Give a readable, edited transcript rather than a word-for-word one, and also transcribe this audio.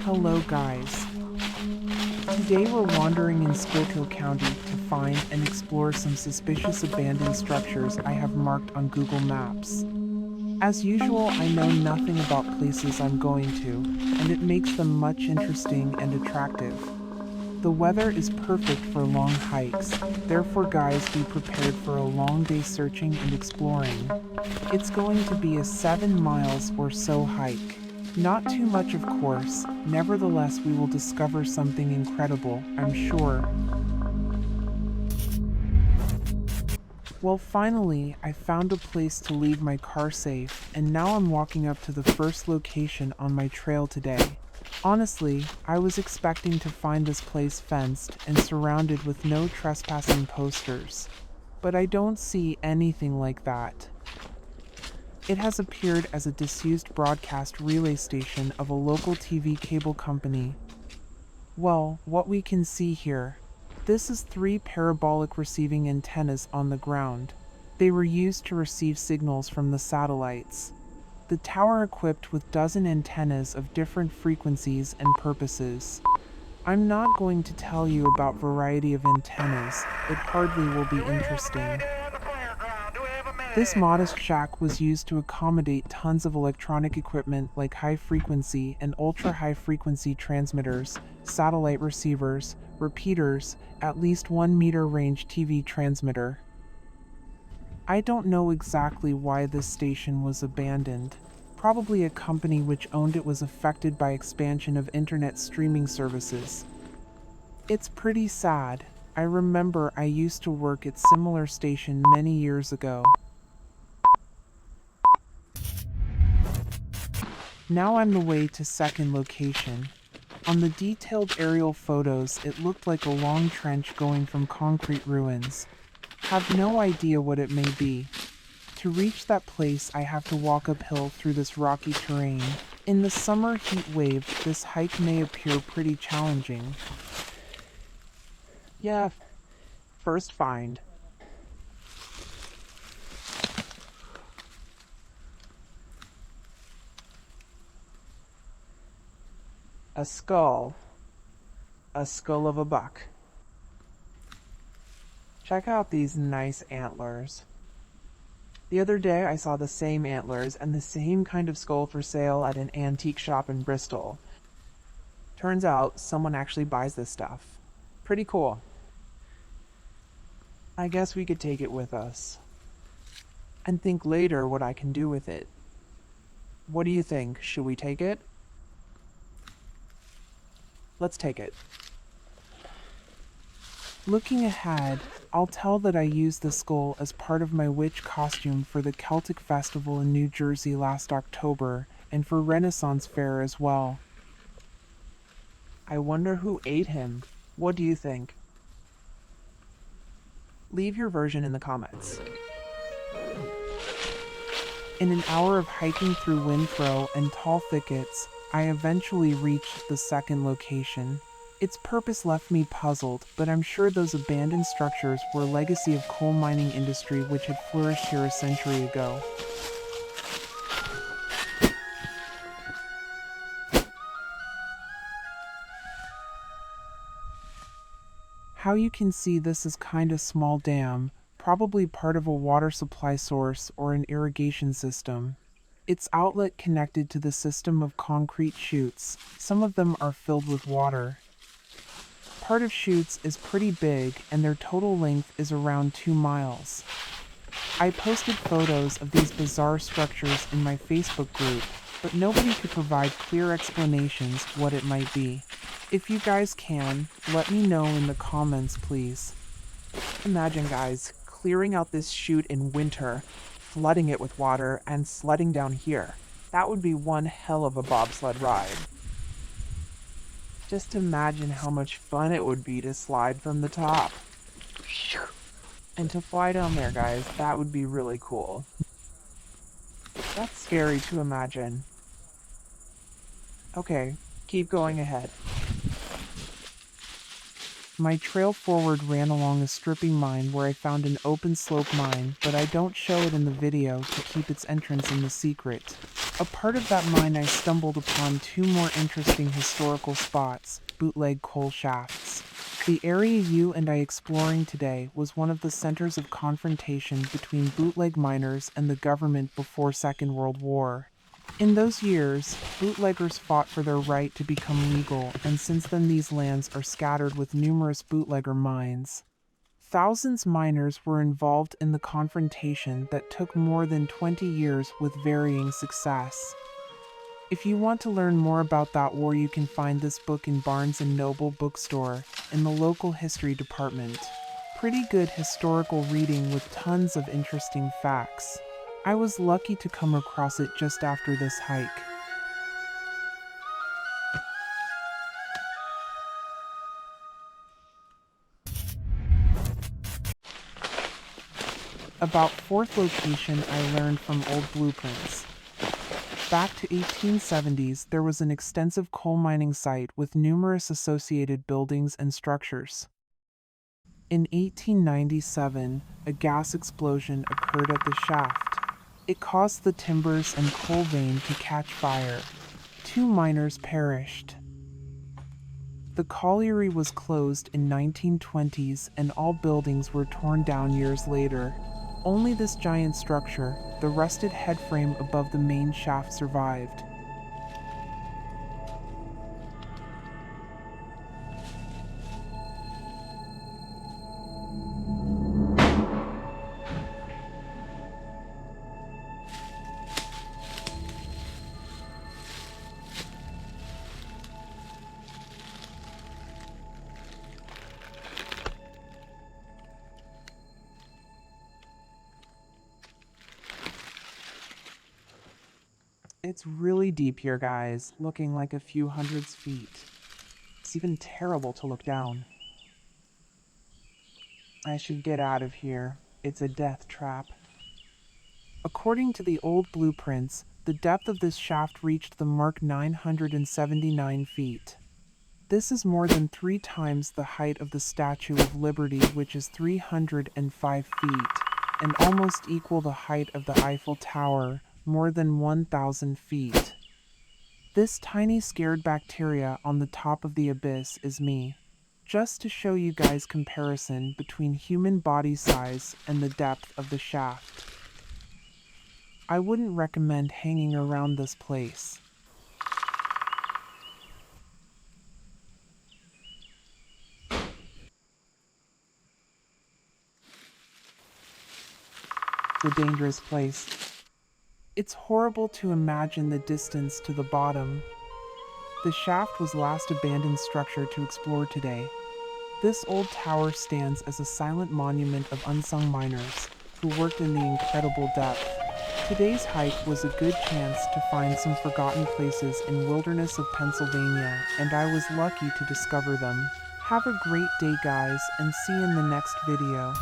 Hello guys. Today we're wandering in Schuylkill County to find and explore some suspicious abandoned structures I have marked on Google Maps. As usual, I know nothing about places I'm going to, and it makes them much interesting and attractive. The weather is perfect for long hikes, therefore guys, be prepared for a long day searching and exploring. It's going to be a 7 miles or so hike. Not too much, of course, nevertheless we will discover something incredible, I'm sure. Well, finally, I found a place to leave my car safe, and now I'm walking up to the first location on my trail today. Honestly, I was expecting to find this place fenced and surrounded with no trespassing posters. But I don't see anything like that. It has appeared as a disused broadcast relay station of a local TV cable company. Well, what we can see here. This is 3 parabolic receiving antennas on the ground. They were used to receive signals from the satellites. The tower equipped with dozen antennas of different frequencies and purposes. I'm not going to tell you about variety of antennas, it hardly will be interesting. This modest shack was used to accommodate tons of electronic equipment like high-frequency and ultra-high-frequency transmitters, satellite receivers, repeaters, at least 1 meter range TV transmitter. I don't know exactly why this station was abandoned. Probably a company which owned it was affected by expansion of internet streaming services. It's pretty sad. I remember I used to work at similar station many years ago. Now I'm the way to second location. On the detailed aerial photos, it looked like a long trench going from concrete ruins. Have no idea what it may be. To reach that place, I have to walk uphill through this rocky terrain. In the summer heat wave, this hike may appear pretty challenging. Yeah, first find. A skull. A skull of a buck. Check out these nice antlers. The other day I saw the same antlers and the same kind of skull for sale at an antique shop in Bristol. Turns out someone actually buys this stuff. Pretty cool. I guess we could take it with us. And think later what I can do with it. What do you think? Should we take it? Let's take it. Looking ahead, I'll tell that I used the skull as part of my witch costume for the Celtic Festival in New Jersey last October, and for Renaissance Fair as well. I wonder who ate him. What do you think? Leave your version in the comments. In an hour of hiking through windthrow and tall thickets, I eventually reached the second location. Its purpose left me puzzled, but I'm sure those abandoned structures were a legacy of coal mining industry which had flourished here a century ago. How you can see, this is kinda small dam, probably part of a water supply source or an irrigation system. Its outlet connected to the system of concrete chutes. Some of them are filled with water. Part of chutes is pretty big, and their total length is around 2 miles. I posted photos of these bizarre structures in my Facebook group, but nobody could provide clear explanations what it might be. If you guys can, let me know in the comments, please. Imagine, guys, clearing out this chute in winter, flooding it with water, and sledding down here. That would be one hell of a bobsled ride. Just imagine how much fun it would be to slide from the top. And to fly down there, guys, that would be really cool. That's scary to imagine. Okay, keep going ahead. My trail forward ran along a stripping mine where I found an open slope mine, but I don't show it in the video to keep its entrance in the secret. A part of that mine I stumbled upon two more interesting historical spots, bootleg coal shafts. The area you and I exploring today was one of the centers of confrontation between bootleg miners and the government before Second World War. In those years, bootleggers fought for their right to become legal, and since then these lands are scattered with numerous bootlegger mines. Thousands miners were involved in the confrontation that took more than 20 years with varying success. If you want to learn more about that war, you can find this book in Barnes & Noble bookstore in the local history department. Pretty good historical reading with tons of interesting facts. I was lucky to come across it just after this hike. About fourth location I learned from old blueprints. Back to 1870s, there was an extensive coal mining site with numerous associated buildings and structures. In 1897, a gas explosion occurred at the shaft. It caused the timbers and coal vein to catch fire. 2 miners perished. The colliery was closed in 1920s and all buildings were torn down years later. Only this giant structure, the rusted headframe above the main shaft, survived. It's really deep here, guys, looking like a few hundreds feet. It's even terrible to look down. I should get out of here. It's a death trap. According to the old blueprints, the depth of this shaft reached the mark 979 feet. This is more than 3 times the height of the Statue of Liberty, which is 305 feet, and almost equal the height of the Eiffel Tower, more than 1,000 feet. This tiny scared bacteria on the top of the abyss is me. Just to show you guys comparison between human body size and the depth of the shaft. I wouldn't recommend hanging around this place. It's a dangerous place. It's horrible to imagine the distance to the bottom. The shaft was last abandoned structure to explore today. This old tower stands as a silent monument of unsung miners who worked in the incredible depth. Today's hike was a good chance to find some forgotten places in wilderness of Pennsylvania, and I was lucky to discover them. Have a great day, guys, and see you in the next video.